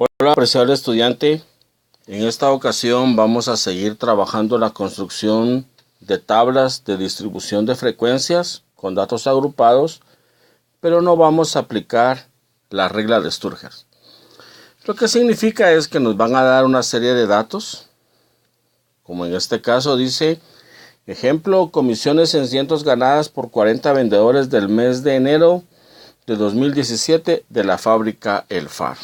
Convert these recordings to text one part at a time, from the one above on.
Hola, apreciable estudiante. En esta ocasión vamos a seguir trabajando la construcción de tablas de distribución de frecuencias con datos agrupados, pero no vamos a aplicar la regla de Sturger. Lo que significa es que nos van a dar una serie de datos, como en este caso dice, ejemplo, comisiones en cientos ganadas por 40 vendedores del mes de enero de 2017 de la fábrica El Far.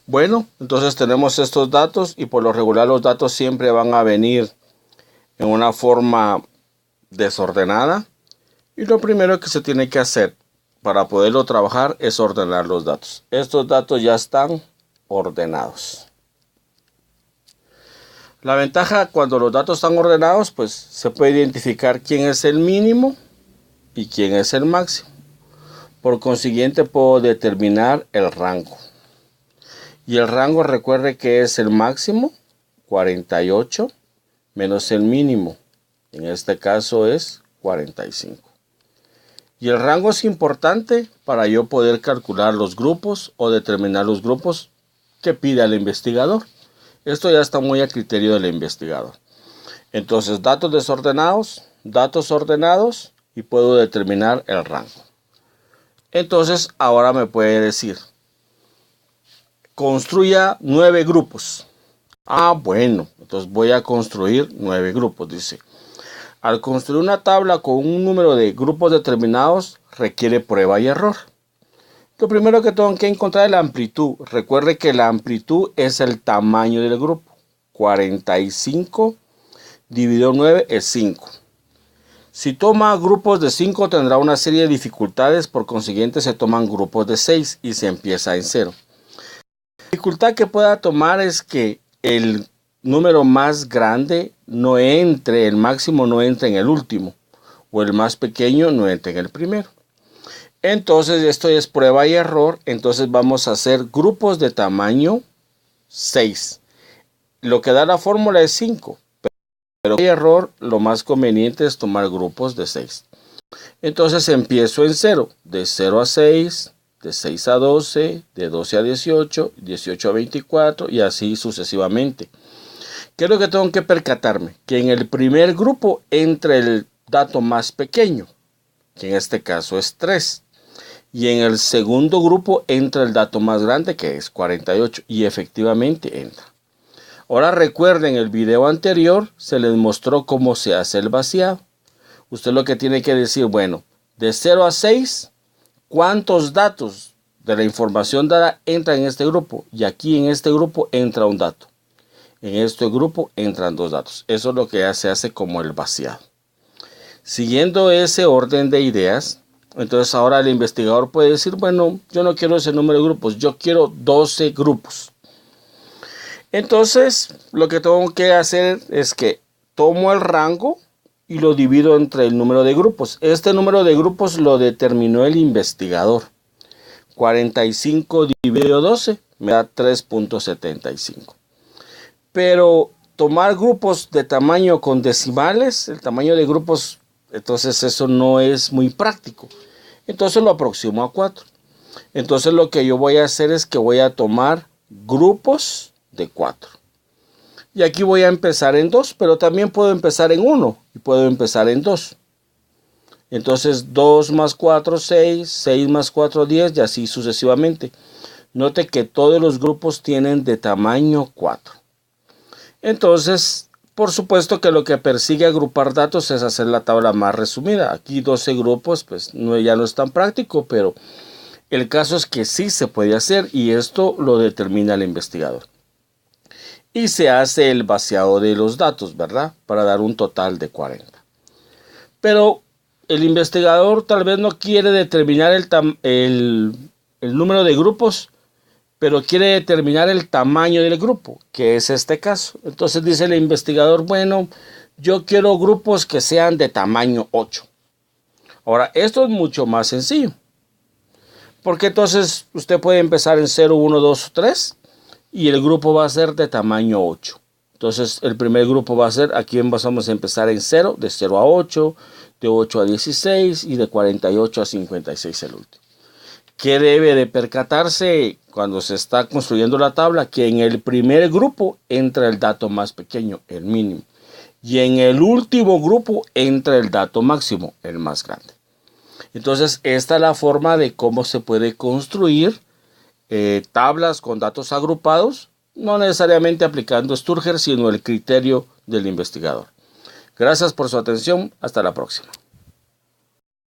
Bueno, entonces tenemos estos datos y por lo regular los datos siempre van a venir en una forma desordenada. Y lo primero que se tiene que hacer para poderlo trabajar es ordenar los datos. Estos datos ya están ordenados. La ventaja cuando los datos están ordenados, pues se puede identificar quién es el mínimo y quién es el máximo. Por consiguiente puedo determinar el rango. Y el rango, recuerde que es el máximo, 48, menos el mínimo. En este caso es 45. Y el rango es importante para yo poder calcular los grupos o determinar los grupos que pide el investigador. Esto ya está muy a criterio del investigador. Entonces, datos desordenados, datos ordenados y puedo determinar el rango. Entonces, ahora me puede decir, construya 9 grupos. Bueno, entonces voy a construir 9 grupos, dice. Al construir una tabla con un número de grupos determinados, requiere prueba y error. Lo primero que tengo que encontrar es la amplitud. Recuerde que la amplitud es el tamaño del grupo. 45 dividido 9 es 5. Si toma grupos de 5 tendrá una serie de dificultades, por consiguiente se toman grupos de 6 y se empieza en 0. La dificultad que pueda tomar es que el número más grande no entre, el máximo no entre en el último, o el más pequeño no entre en el primero. Entonces esto es prueba y error, entonces vamos a hacer grupos de tamaño 6. Lo que da la fórmula es 5, pero prueba y error, lo más conveniente es tomar grupos de 6. Entonces empiezo en 0, de 0 a 6, de 6 a 12, de 12 a 18, 18 a 24 y así sucesivamente. ¿Qué es lo que tengo que percatarme? Que en el primer grupo entre el dato más pequeño, que en este caso es 3. Y en el segundo grupo entra el dato más grande, que es 48. Y efectivamente entra. Ahora recuerden, el video anterior se les mostró cómo se hace el vaciado. Usted lo que tiene que decir, bueno, de 0 a 6, ¿cuántos datos de la información dada entran en este grupo? Y aquí en este grupo entra un dato. En este grupo entran 2 datos. Eso es lo que se hace como el vaciado. Siguiendo ese orden de ideas, entonces ahora el investigador puede decir, bueno, yo no quiero ese número de grupos, yo quiero 12 grupos. Entonces, lo que tengo que hacer es que tomo el rango y lo divido entre el número de grupos. Este número de grupos lo determinó el investigador. 45 dividido 12 me da 3.75. Pero tomar grupos de tamaño con decimales, el tamaño de grupos, entonces eso no es muy práctico. Entonces lo aproximo a 4. Entonces lo que yo voy a hacer es que voy a tomar grupos de 4. Y aquí voy a empezar en 2, pero también puedo empezar en 1 y puedo empezar en 2. Entonces 2 más 4, 6, 6 más 4, 10 y así sucesivamente. Note que todos los grupos tienen de tamaño 4. Entonces, por supuesto que lo que persigue agrupar datos es hacer la tabla más resumida. Aquí 12 grupos, pues ya no es tan práctico, pero el caso es que sí se puede hacer y esto lo determina el investigador. Y se hace el vaciado de los datos, ¿verdad? Para dar un total de 40. Pero el investigador tal vez no quiere determinar el número de grupos, pero quiere determinar el tamaño del grupo, que es este caso. Entonces dice el investigador, bueno, yo quiero grupos que sean de tamaño 8. Ahora, esto es mucho más sencillo, porque entonces usted puede empezar en 0, 1, 2, 3, y el grupo va a ser de tamaño 8. Entonces el primer grupo va a ser, aquí vamos a empezar en 0, de 0 a 8, de 8 a 16 y de 48 a 56 el último. ¿Qué debe de percatarse cuando se está construyendo la tabla? Que en el primer grupo entra el dato más pequeño, el mínimo. Y en el último grupo entra el dato máximo, el más grande. Entonces, esta es la forma de cómo se puede construir tablas con datos agrupados, no necesariamente aplicando Sturger, sino el criterio del investigador. Gracias por su atención. Hasta la próxima.